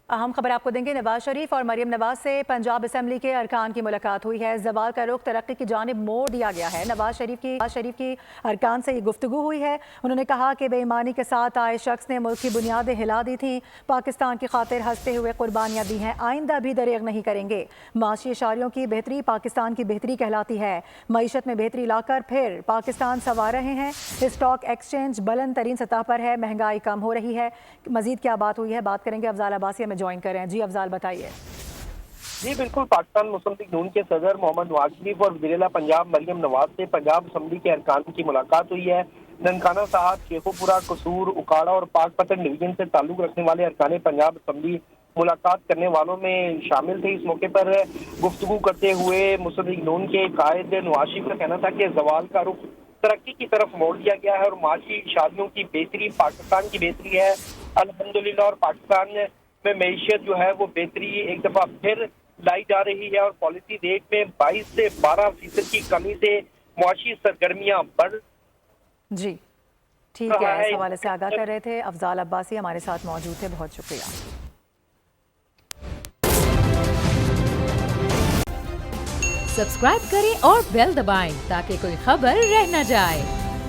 अहम खबर आपको देंगे। नवाज शरीफ और मरियम नवाज से पंजाब असम्बली के अरकान की मुलाकात हुई है। जवाल का रुख तरक्की की जानिब मोड़ दिया गया है। नवाज शरीफ की अरकान से ये गुफ्तगू हुई है। उन्होंने कहा कि बेईमानी के साथ आए शख्स ने मुल्क की बुनियादें हिला दी थी, पाकिस्तान की खातिर हंसते हुए कुर्बानियाँ दी हैं, आइंदा भी दरेग नहीं करेंगे। माशी इशारियों की बेहतरी पाकिस्तान की बेहतरी कहलाती है। मईशत में बेहतरी लाकर फिर पाकिस्तान संवार रहे हैं। स्टॉक एक्सचेंज बुलंद तरीन सतह पर है, महंगाई कम हो रही है। मजीद क्या बात हुई है, बात करेंगे। अफजाल अब्बासी हमें ज्वाइन कर रहे हैं। जी अफजाल, बताइए। जी बिल्कुल, पाकिस्तान मुस्लिम लीग नून के सदर मोहम्मद नवाज शरीफ और वज़ीर-ए-आला पंजाब मरियम नवाज से पंजाब असम्बली के अरकान की मुलाकात हुई है। ननकाना साहब, शेखोपुरा, कसूर, उकाड़ा और पाकपतन डिवीजन से ताल्लुक रखने वाले अरकान पंजाब असम्बली मुलाकात करने वालों में शामिल थे। इस मौके पर गुफ्तगू करते हुए मुस्लिम लीग नून के कायद नवाज शरीफ का कहना था कि जवाल का रुख तरक्की की तरफ मोड़ दिया गया है और माशी शादियों की बेहतरी पाकिस्तान की बेहतरी है अल्हम्दुलिल्लाह। और पाकिस्तान में मईशत जो है वो बेहतरी एक दफा फिर लाई जा रही है और पॉलिसी रेट में 22 से 12% की कमी से मुआशी सरगर्मियां बढ़। जी ठीक है, इस हवाले से आगाह कर रहे थे अफजाल अब्बासी, हमारे साथ मौजूद थे। बहुत शुक्रिया। सब्सक्राइब करें और बेल दबाएं ताकि कोई खबर रह न जाए।